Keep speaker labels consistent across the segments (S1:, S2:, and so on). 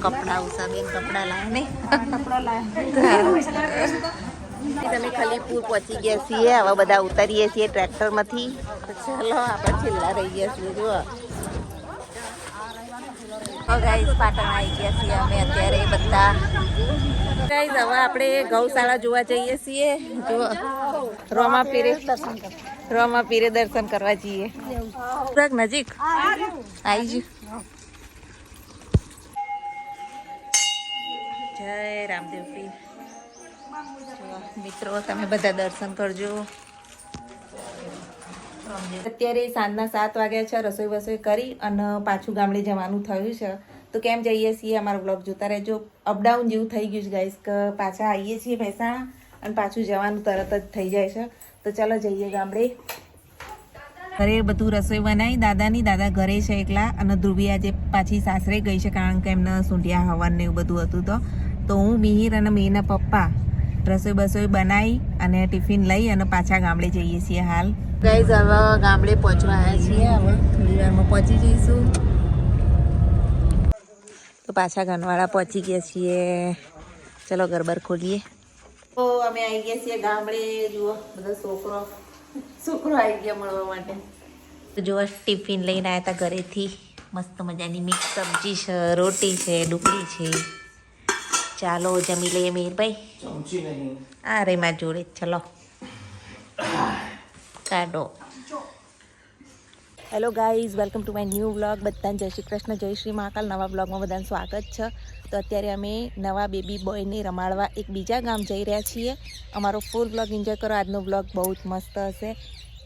S1: કપડા ઉષાબેન કપડા લાયા ને કપડા લાયા તમે ખલીપુર પહોંચી ગયા છીએ હવે બધા ઉતરીએ છીએ ટ્રેક્ટર માંથી ચાલો આપણે છેલ્લા રહી ગયા છીએ જો ગાઈસ પાટણ આવી ગયા છીએ અમે અત્યારે બધા ગાઈસ હવે આપણે ગૌશાળા જોવા જઈએ છીએ જો રોમા પીરે દર્શન કરવા જઈએ નજીક આવી જ જય રામદેવ પીર મિત્રો તમે બધા દર્શન કરજો અત્યારે સાંજના 7 વાગ્યા છે રસોઈ વસોઈ કરી અને પાછું ગામડે જવાનું થયું છે તો કેમ જઈએ છીએ અમારો બ્લોગ જોતા રહેજો અપડાઉન જેવું થઈ ગયું છે ગાઈસ કે પાછા આવીએ છીએ મહેસાણા અને પાછું જવાનું તરત જ થઈ જાય છે તો ચાલો જઈએ ગામડે ઘરે બધું રસોઈ બનાવી દાદા ઘરે છે એકલા અને ધ્રુવી આજે પાછી સાસરે ગઈ છે કારણ કે એમને સૂંઢિયા હવન ને એવું બધું હતું તો હું મિહિર અને મિહિરના પપ્પા રસોઈ બસોઈ બનાવી અને ટિફિન લઈ અને પાછા ગામડે જઈએ છીએ હાલ ગાઈઝ હવે ગામડે પહોંચવા આવ્યા છીએ હવે થોડી વારમાં પહોંચી જઈશું તો પાછા ગનવાડા પહોંચી ગયા છીએ ચલો ગરબર ખોલીએ તો અમે આવી ગયા છીએ ગામડે જુઓ બધા છોકરો આવી ગયા મળવા માટે તો જુઓ ટિફિન લઈને આવ્યા હતા ઘરેથી મસ્ત મજાની મિક્સ સબ્જી છે રોટી છે ડુંગળી છે ચાલો જમી લઈએ મીરભાઈ આ રે માં જોડે ચલો કાઢો hello guys welcome to my new vlog બધાને જય શ્રી કૃષ્ણ જય શ્રી મહાકાલ નવા બ્લોગમાં બધાનું સ્વાગત છે તો અત્યારે અમે નવા બેબી બોયને રમાડવા એક બીજા ગામ જઈ રહ્યા છીએ અમારો ફૂલ બ્લોગ એન્જોય કરો આજનો બ્લોગ બહુ જ મસ્ત હશે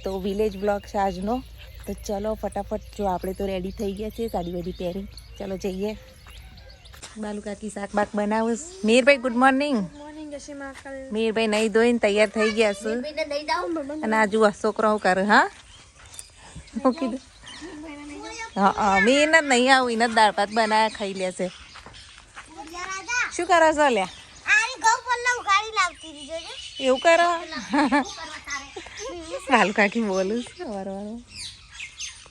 S1: તો વિલેજ બ્લોગ છે આજનો તો ચલો ફટાફટ જો આપણે તો રેડી થઈ ગયા છીએ સાડી વાડી પહેરી ચલો જઈએ બાલુ કાકી શાક બાક બનાવું મીરભાઈ ગુડ મોર્નિંગ મીરભાઈ નહીં ધોઈને તૈયાર થઈ ગયા છે અને આ જુઓ છોકરો હું કરે હા હું કીધું હા મીર ને નહીં આવું એને દાળ ભાત બનાવ્યા ખાઈ લેશે શું કરો છો લ્યા એવું કરો બાલુ કાકી બોલું વાર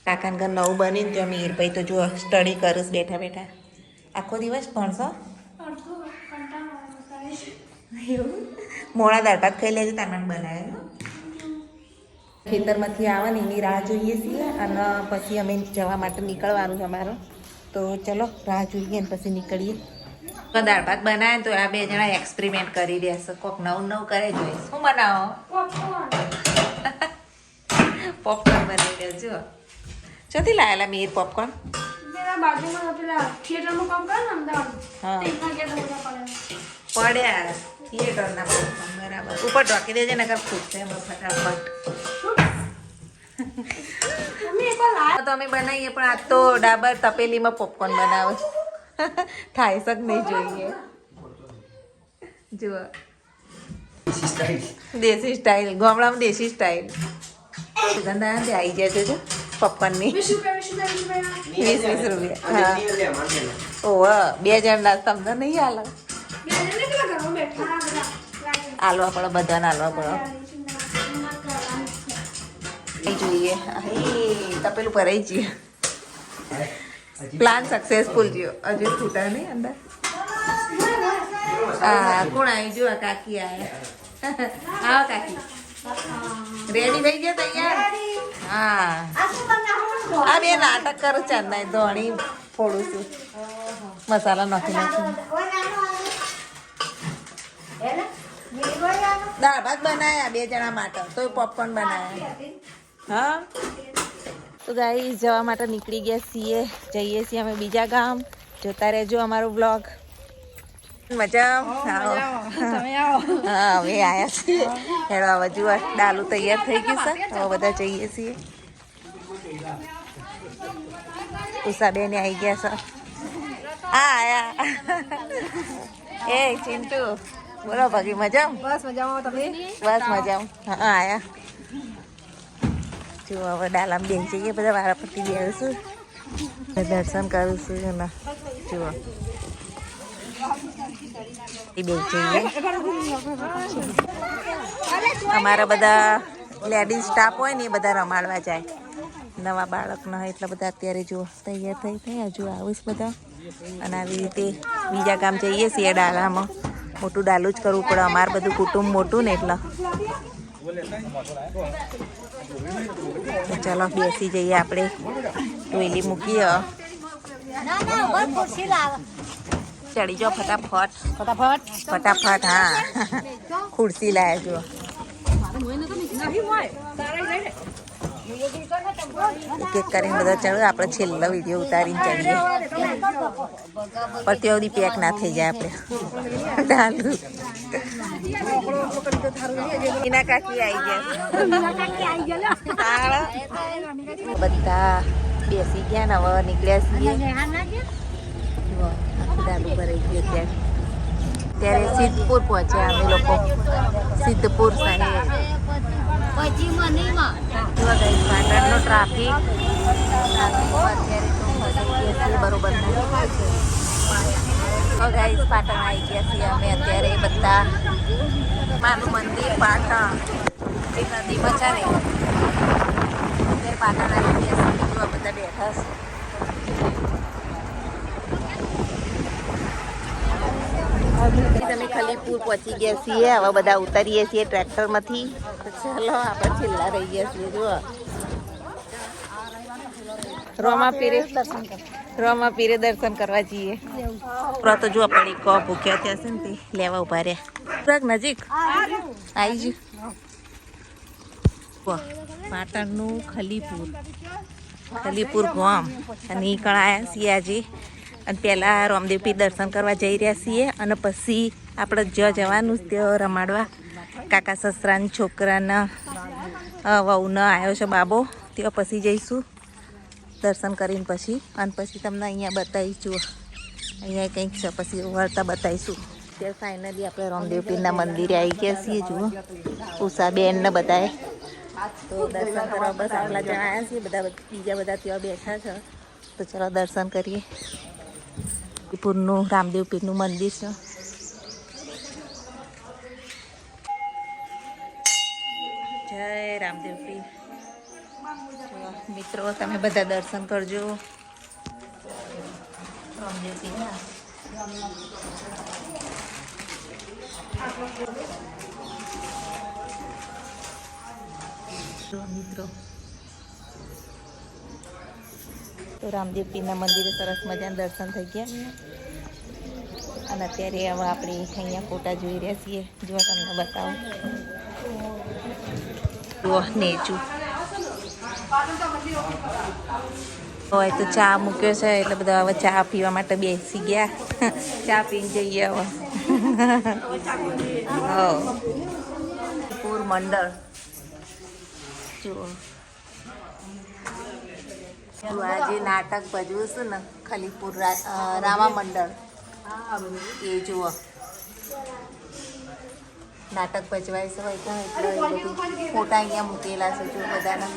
S1: કાકાને ઘર નવું બની ને ત્યાં મીરભાઈ તો જુઓ સ્ટડી કરું બેઠા બેઠા આખો દિવસ ભણશો મોડા દાળ ભાત ખાઈ લેજો તાર બનાવે ખેતરમાંથી આવે ને એની રાહ જોઈએ છીએ અને પછી અમે જવા માટે નીકળવાનું છે અમારું તો ચલો રાહ જોઈએ ને પછી નીકળીએ દાળ ભાત બનાવે તો આ બે જણા એક્સપેરિમેન્ટ કરી રહ્યા કોક નવું કરે જોઈએ શું બનાવો પોપકોર્ન બનાવી દેજો ચોથી લાયેલા મીર પોપકોર્ન પડ્યા થિયેટરના પોપકોર્ન બરાબર ઉપર ઢોકી દેજે ને ફૂટશે ફટાફટ તો અમે બનાવીએ પણ આ તો ડાબર તપેલીમાં પોપકોર્ન બનાવે થાય શક નહીં જોઈએ જુઓ દેશી સ્ટાઇલ ગામડામાં દેશી સ્ટાઇલ ગંદા આવી જાય છે પોપકોર્નની 20 રૂપિયા હા ઓહ 2 જણના તમને નહીં હાલો હાલવા પડે બધાને હાલવા પડે જોઈએ તપેલું ભરાઈ જઈએ પ્લાન સક્સેસફુલ થયો હજુ છૂટા નહીં અંદર હા કોણ આવી જો કાકી આવ્યા આવો કાકી રેડી થઈ ગયા તૈયાર હા આ બે નાટક કરું ચાંદા ધોણી ફોડું છું મસાલા નાખી દાળ ભાત બનાવ્યા 2 જણા માટે તો પોપકોર્ન બનાવ્યા હા તો ગાઈસ જવા માટે નીકળી ગયા છીએ જઈએ છીએ અમે બીજા ગામ જોતા રહેજો અમારો બ્લોગ મજા હા અમે આવ્યા છીએ હેડવા બાજુ ડાલું તૈયાર થઈ ગયું છે હવે બધા જઈએ છીએ ઉષાબેન આવી ગયા છે હા આયા એ ચિંટુ બોલો ભાગી મજા બસ મજામાં તમે બસ મજામાં હા આયા જો હવે ડાલામાં બેસી જઈએ બધા વારા પરથી બેસીશું દર્શન કરું છું એના જુઓ અમારા બધા લેડીઝ સ્ટાફ હોય ને એ બધા રમાડવા જાય નવા બાળકના એટલા બધા અત્યારે જો તૈયાર થઈ હજુ આવીશ બધા અને આવી રીતે બીજા ગામ જઈએ છીએ ડાલામાં. મોટું ડાલું જ કરવું પડે, અમારું બધું કુટુંબ મોટું ને એટલે. તો ચલો બેસી જઈએ આપણે, ટોયલી મૂકીએ. ચડી જાઓ ફટાફટ ફટાફટ. હા ખુરશી લાયા જો. એક એક કરીને બધા ચડો, આપણે છેલ્લો વિડીયો ઉતારીને ચડીએ. પણ ત્યાં સુધી પેક ના થઈ જાય આપણે. મીના કાકી આવી ગયા, બધા બેસી ગયા ને હવે નીકળ્યા છીએ. ડાલુ ભરાઈ ગયો ત્યારે સિદ્ધપુર પહોંચ્યા અમે લોકો. સિદ્ધપુર સાહેબ પાટણનો ટ્રાફિક અત્યારે બરોબર ગાઈસ. પાટણ આવી ગયા છીએ અમે અત્યારે બધા. માનું મંદિર પાટણ એ નદીમાં ચાલે. અત્યારે પાટણ આવી ગયા છીએ, બધા બેઠા છે. તમે ખલીપુર પહોંચી ગયા છીએ, હવે બધા ઉતરીએ છીએ ટ્રેક્ટરમાંથી. ચાલો આપણે છેલ્લા રહી ગયા છીએ. જુઓ રોમા પીરે દર્શન કરવા જઈએ. તો જો પડી કો ભૂખ્યા ત્યાં છે ને તે લેવા ઉભા રહ્યા. નજીક આવી જ પાટણનું ખલીપુર ગામ નીકળ આવ્યા છીએ આજે. અને પહેલાં રામદેવપીર દર્શન કરવા જઈ રહ્યા છીએ અને પછી આપણે જ્યાં જવાનું ત્યાં રમાડવા કાકા સસરાના છોકરાના વહુના આવ્યો છે બાબો, ત્યાં પછી જઈશું દર્શન કરીને પછી. અને પછી તમને અહીંયા બતાવીશું, અહીંયા કંઈક છે પછી વળતા બતાવીશું. ત્યારે ફાઇનલી આપણે રામદેવપીરના મંદિરે આવી ગયા છીએ. જુઓ ઉષાબેન ને બધાએ તો દર્શન કરવા બસ આટલા જણા આવ્યા છીએ. બધા બીજા બધા ત્યાં બેઠા છે. તો ચલો દર્શન કરીએ. પૂરનું રામદેવપીરનું મંદિર છે. જય રામદેવપીર. મિત્રો તમે બધા દર્શન કરજો રામદેવપીરના. મિત્રો તો રામદેવપીરના મંદિરે સરસ મજાના દર્શન થઈ ગયા. અને અત્યારે હવે આપણે અહીંયા ફોટા જોઈ રહ્યા છીએ. જો તમને બતાવો, જુઓ નેચું હોય તો ચા મૂક્યો છે એટલે બધા હવે ચા પીવા માટે બેસી ગયા. ચા પીને જઈએ હવે. પૂર મંડળ જુઓ. આજે નાટક ભજવું છું ને ખલીપુર રામા મંડળ એ જુઓ નાટક ભજવાય છે હોય તો એટલે ફોટા અહીંયા મૂકેલા છે જો બધાના.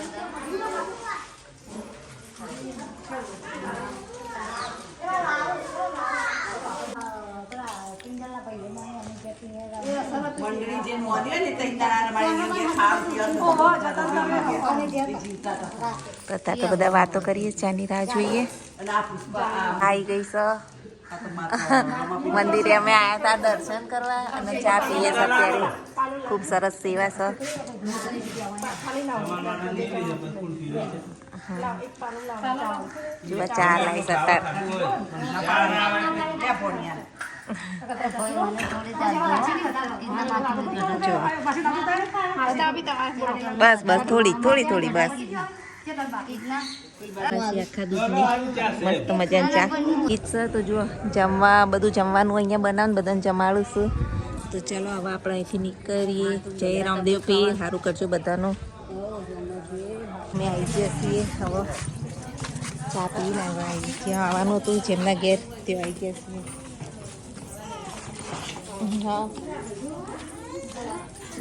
S1: બધા તો બધા વાતો કરીએ, ચાની રાહ જોઈએ. આવી ગઈ છે મંદિરે, અમે આવ્યા હતા દર્શન કરવા અને ચા પીએ છે અત્યારે. ખૂબ સરસ સેવા છે. જો ચા લાવી સત્તર. બસ બસ થોડી થોડી થોડી બસ. પછી આખા દૂધની મસ્ત મજાની ચા ઈચ્છે તો જો જમવા બધું જમવાનું અહીંયા બનાવું, બધાને જમાડું છું. તો ચાલો હવે આપણે અહીંથી નીકળીએ. જય રામદેવપીર. સારું કરજો બધાનું. અમે આવી ગયા છીએ હવે ચા પીને આવી. જ્યાં આવવાનું હતું જેમના ઘેર ત્યાં આવી ગયા છીએ. હા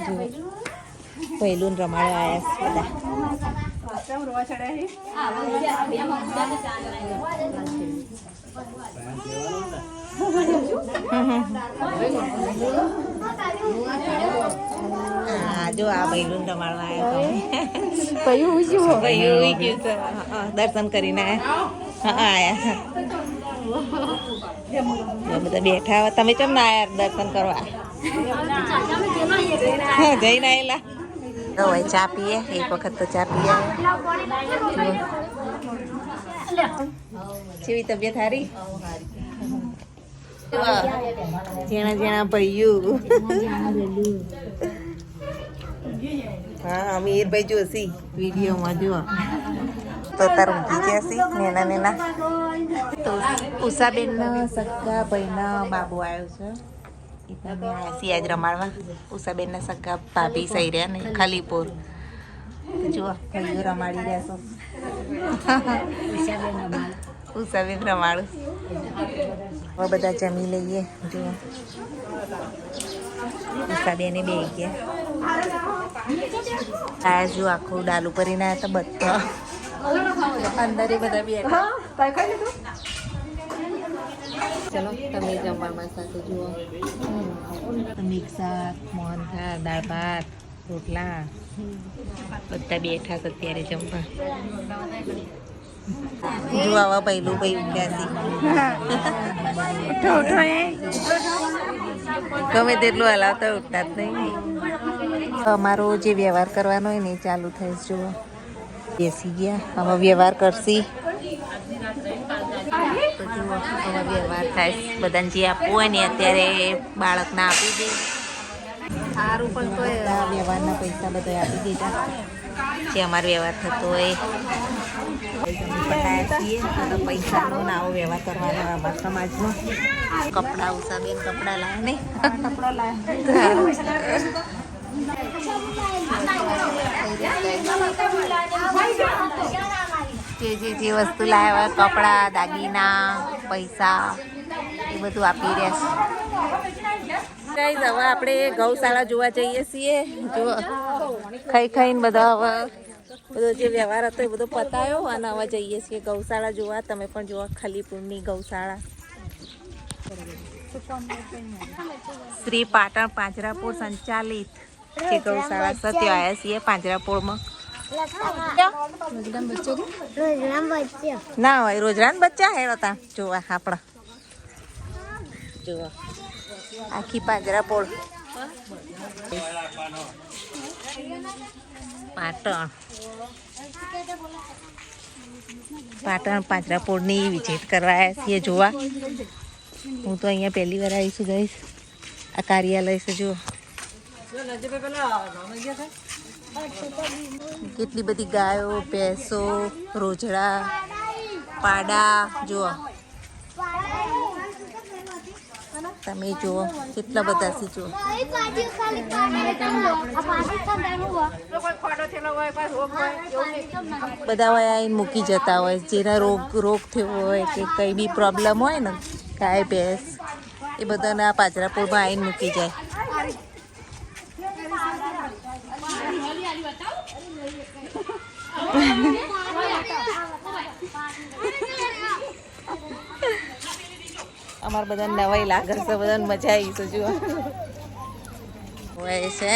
S1: જો પહેલું રમાડવા આવ્યા બધા. જો આ પહેલું રમાડવા આવ્યા. દર્શન કરીને આયા. બધા બેઠા હોય. તમે કેમ ના આયા દર્શન કરવા? જઈને આવેલા. હવે ચા પીએ, એક વખત તો ચા પીએ. કેવી તબિયત હારી? જેણા જેણા ભૈયું. હા અમીરભાઈ જોશી વિડીયોમાં જુઓ તો તાર ઊંઘી જશે નેના નેના. તો ઉષાબેનના સગા ભાઈના બાબુ આવ્યો છે. એ તમે આવ્યા છીએ આજ રમાડવા. ઉષાબેનના સગા ભાભી સહી રહ્યા ને ખાલીપુર. જુઓ ભાઈઓ રમાડી રહ્યા છો. ઉષાબેન રમાડું. હવે બધા જમી લઈએ. જુઓ ઉષાબેને બે ગયા જો આખું ડાલુ ભરીને આવ્યા હતા બધા. અંદર બધા બેઠા. ચલો તમે જમવામાં સાથે જુઓ. મિક્સ શાક, મોહનથાળ, દાળ ભાત, રોટલા બધા બેઠા છે અત્યારે જમવા. જો આવા પહેલું ભાઈ ઉઠ્યા ગમે તેટલું હલાવતા ઉઠતા જ નહીં. અમારો જે વ્યવહાર કરવાનો હોય ને એ ચાલુ થાય. જુઓ બેસી ગયા. હવે વ્યવહાર કરશી તો જુઓ હવે વ્યવહાર થાય. બધાને જે આપવું હોય ને અત્યારે બાળકને આપી દે. સારું પણ તો વ્યવહારના પૈસા બધા આપી દીધા. જે અમારો વ્યવહાર થતો હોય પૈસાનો આવો વ્યવહાર કરવાનો અમારા સમાજમાં. કપડા ઉષાબેન કપડા લાવે ને જે વસ્તુ લાવ્યા કપડા દાગીના પૈસા એ બધું આપી રહ્યા છે. ગાઈસ હવે આપણે ગૌશાળા જોવા જઈએ છીએ. જો ખાઈ ખાઈને બધા હવે બધો જે વ્યવહાર હતો એ બધો પતાયો અને હવે જઈએ છીએ ગૌશાળા જોવા. તમે પણ જોવા ખાલીપુરની ગૌશાળા. શ્રી પાટણ પાંજરાપોળ સંચાલિત જે ગૌશાળા છે ત્યાં આવ્યા છીએ પાંજરાપોળમાં. ના હોય રોજરાન બચ્ચા હેડતા જોવા આપણા. જોવા આખી પાંજરાપોળ પાટણ પાંજરાપોળની વિઝિટ કરવા આવ્યા છીએ જોવા. હું તો અહીંયા પહેલી વાર આવીશું ગઈશ. આ કાર્યાલય છે જુઓ. કેટલી બધી ગાયો ભેંસો રોજડા પાડા જુઓ. તમે જુઓ કેટલા બધા છે જુઓ. બધા હોય આવીને મૂકી જતા હોય. જેના રોગ થયો હોય કે કંઈ બી પ્રોબ્લેમ હોય ને ગાય ભેંસ એ બધાને આ પાંજરાપોળમાં આવીને મૂકી જાય. અમારે બધા નવાઈ લાગે છે. બધાને મજા આવી છે જુઓ. હોય છે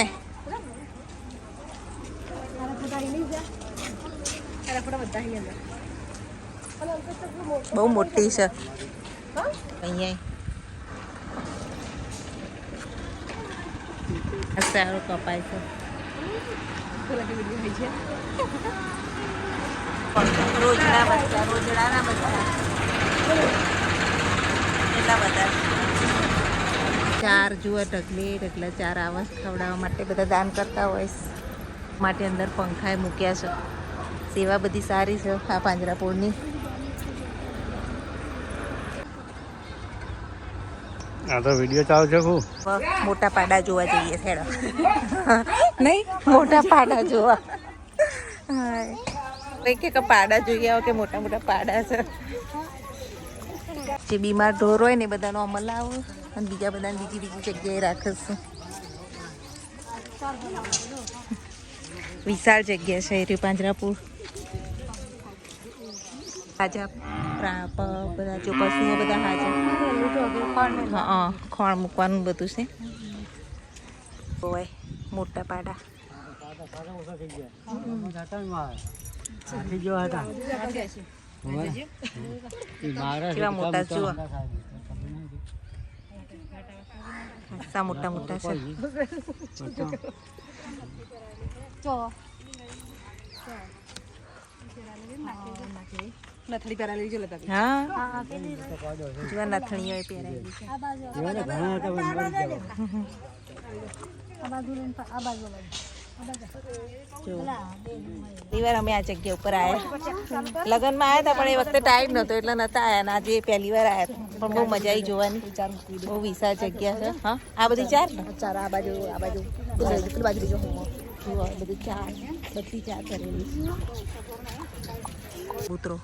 S1: બહુ મોટી છે અહીંયા. સારું કપાય છે. રોજડા બચ્ચા રોજડાના બચ્ચા એટલા બધા. ચાર જુઓ ઢગલા ચાર આવા ખવડાવવા માટે બધા દાન કરતા હોય માટે અંદર પંખાએ મૂક્યા છે. સેવા બધી સારી છે આ પાંજરાપોળની.
S2: આ તો વિડીયો ચાલુ છે.
S1: મોટા પાડા જોવા જઈએ હેડો. નહીં મોટા પાડા જોવા. કે પાડા જોઈએ આવો કે મોટા મોટા પાડા છે. જે બીમાર ઢોર હોય ને બધાનો અમલ આવો અને બીજા બધાને બીજી જગ્યાએ રાખે છે. વિશાળ જગ્યા છે એ પાંજરાપોળ. હાજા બધા જો પશુઓ બધા હાજા. હા ખોણ મૂકવાનું બધું છે. હોય મોટા પાડા. કેવા મોટા જુઓ. ખાસા મોટા મોટા છે.
S3: નથડી પહેરાવી જો લેતા
S1: હા જો નથણીઓ એ પહેરાયેલી છે. જો પહેલી વાર અમે આ જગ્યા ઉપર આવ્યા. લગ્નમાં આવ્યા હતા પણ એ વખતે ટાઈમ નહોતો એટલે નતા આવ્યા. ને આજે પહેલી વાર આવ્યા પણ બહુ મજા આવી જોવાની. બહુ વિશાળ જગ્યા છે. હા આ બધી ચાર ને
S3: ચાર આ બાજુ પેલી બાજુ બીજો
S1: જુઓ બધું ચાર બધી ચાર કરેલી છે. ઉતરો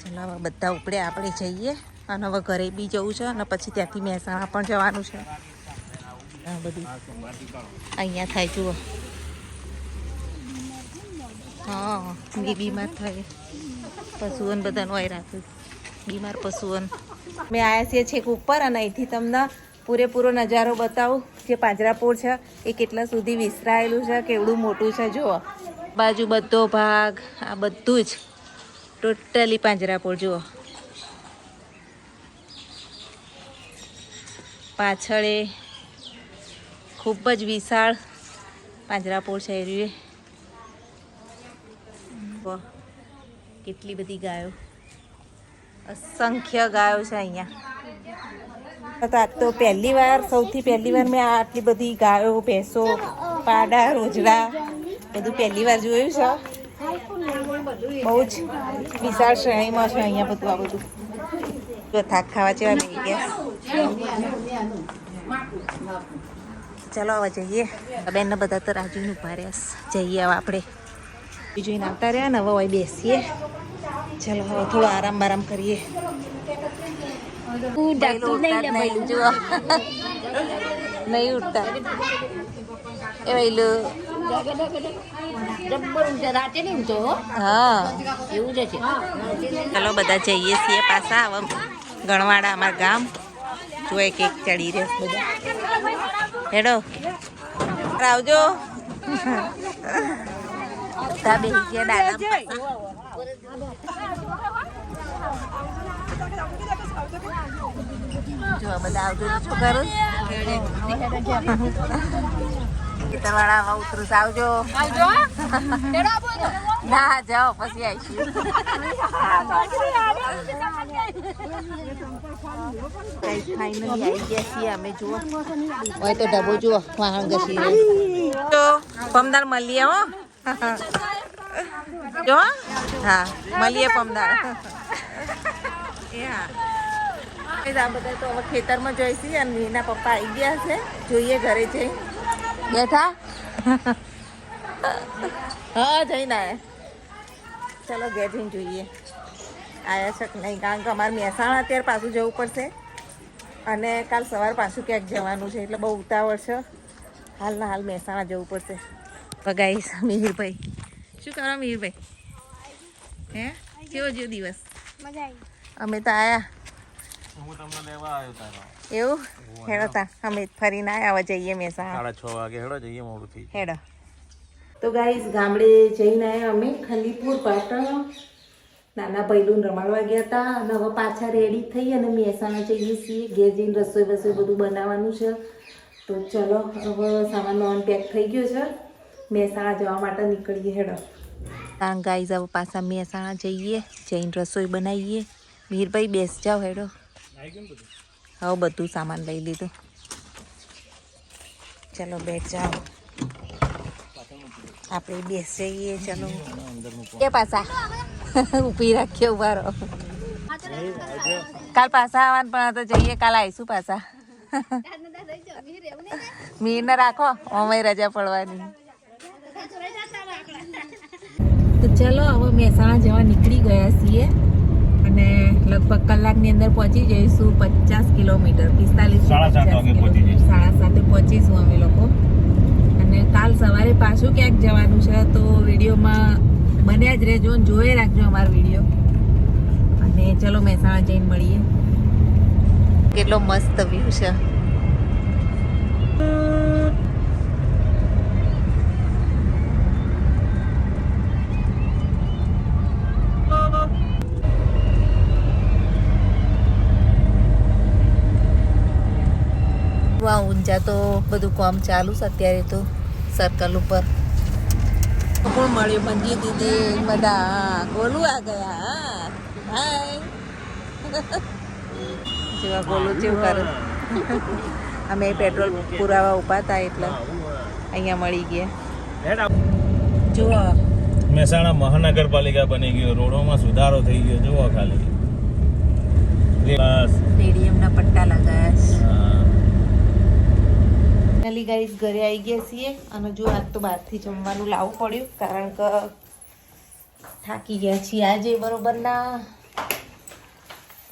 S1: ચાલો હવે બધા ઉપડે આપણે જઈએ અને હવે ઘરે બી જવું છે અને પછી ત્યાંથી મહેસાણા પણ જવાનું છે. આ બધું અહીંયા થાય જુઓ. હા બીમાર થાય પશુઓને બધાનું હોય રાખ્યું બીમાર પશુઓને. મેં આવ્યા છીએ છેક ઉપર અને અહીંથી તમને પૂરેપૂરો નજારો બતાવું. જે પાંજરાપોળ છે એ કેટલા સુધી વિસ્તરાયેલું છે, કેવડું મોટું છે. જુઓ બાજુ બધો ભાગ આ બધું જ ટોટલી પાંજરાપોળ જુઓ. પાછળ એ ખૂબ જ વિશાળ પાંજરાપોળ છે. એરિયે કેટલી બધી ગાયો, અસંખ્ય ગાયો છે અહીંયા. તો આજ તો પહેલી વાર, સૌથી પહેલી વાર મેં આટલી બધી ગાયો, ભેંસો, પાડા, રોજડા બધું પહેલી વાર જોયું છે. બહુ જ વિશાળ શ્રેણીમાં છે અહીંયા બધું. આ બધું જો થાક ખાવા જેવા લઈ ગયા. ચાલો હવે જઈએ. બેનને બધા તો રાજુને ઉભા રહ્યા. જઈએ હવે આપણે જોઈને આવતા રહ્યા ને હવે હોય બેસીએ. ચાલો હવે થોડો આરામ બારામ કરીએ. જુઓ નહીં ઉઠતા એ વહેલું. હા એવું જ છે. ચાલો બધા જઈએ છીએ પાછા. હવે ગણવાડા અમારા ગામ જો એક એક ચડી રહે બધા. હેડો આવજો. બધા બેસી ગયા ડાલા. જો બધા આવજો છોકરો. ખેતરવાળા ઉતરું આવજો. ના જાઓ પછી આવીશું. ફાઇનલી આવી ગયા છીએ અમે. જુઓ હોય તો ડબ્બો જુઓ વાહન ઘસી જો પમદાર મળીએ. હો જો હા મળીએ પમદાર. એ હા આ બધા તો હવે ખેતરમાં જઈશી અને એના પપ્પા આવી ગયા છે. જોઈએ ઘરે જઈ બેઠા. હા જઈને આવ્યા. ચાલો ઘેર જઈને જોઈએ આવ્યા છે કે નહીં. કારણ કે અમારે મહેસાણા અત્યારે પાછું જવું પડશે અને કાલ સવાર પાછું ક્યાંક જવાનું છે એટલે બહુ ઉતાવળ છે. હાલના હાલ મહેસાણા જવું પડશે. બગાઈશ મિહિરભાઈ. શું કરો મિહિરભાઈ? હે કેવો જેવો દિવસ? અમે તો આવ્યા. એવું હેડો તા અમે ફરીને આવ્યા. હવે જઈએ મહેસાણા
S2: 6:30 વાગે. હેડો જઈએ, મોડું થઈ
S1: હેડો. તો ગાઈસ ગામડે જઈને આવ્યા અમે ખલીપુર પાટણ. નાના ભૈલું રમાડવા ગયા હતા અને હવે પાછા રેડી થઈ અને મહેસાણા જઈએ છીએ. ઘેર જઈને રસોઈ બસોઈ બધું બનાવવાનું છે. તો ચલો હવે સામાન વામાન પેક થઈ ગયો છે. મહેસાણા જવા માટે નીકળીએ. હેડો ગાઈસ હવે પાછા મહેસાણા જઈએ, જઈને રસોઈ બનાવીએ. મીરભાઈ બેસ જાઓ. હેડો હવે બધું સામાન લઈ લીધું. ચલો બેઠ જાઓ. આપણે બેસ જઈએ. ચલો એ પાછા ઊભી રાખીએ. ઉભા રહો. કાલ પાછા આવવાનું પણ તો જઈએ. કાલ આવીશું પાછા. મીરને રાખો અમે રજા પડવાની. તો ચલો હવે મહેસાણા જવા નીકળી ગયા છીએ અને લગભગ કલાકની અંદર પહોંચી જઈશું. 50 કિલોમીટર 45 7:30 પહોંચીશું અમે લોકો. અને કાલ સવારે પાછું ક્યાંક જવાનું છે તો વિડીયોમાં બન્યા જ રહેજો ને જોઈ રાખજો અમારો વિડીયો. અને ચલો મહેસાણા જઈને મળીએ. કેટલો મસ્ત વ્યૂ છે. આ ઊંઝા તો બધું કામ ચાલુ છે અત્યારે તો સર્કલ ઉપર કોણ મળ્યું મંજી દીદી બધા ગોલું આ ગયા હાય જેવા ગોલું જેવું કરે અમે પેટ્રોલ પુરાવા ઉભા હતા એટલે અહીંયા મળી ગયા જુઓ
S4: મહેસાણા મહાનગરપાલિકા બની ગયો, રોડોમાં સુધારો થઈ ગયો. જુઓ ખાલી
S1: સ્ટેડિયમના પટ્ટા લગાયા છે. ફાઇનલી ગાઈસ ઘરે આવી ગયા છીએ અને જો આજ તો બહારથી જમવાનું લાવવું પડ્યું કારણ કે થાકી ગયા છીએ આજે બરોબર ના.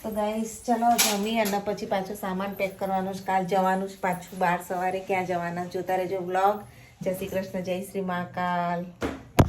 S1: તો ગાઈસ ચલો જમી અને પછી પાછો સામાન પેક કરવાનો છે. કાલ જવાનું છે પાછું બહાર સવારે. ક્યાં જવાના જોતા રહેજો વ્લોગ. જય શ્રી કૃષ્ણ, જય શ્રી મહાકાલ.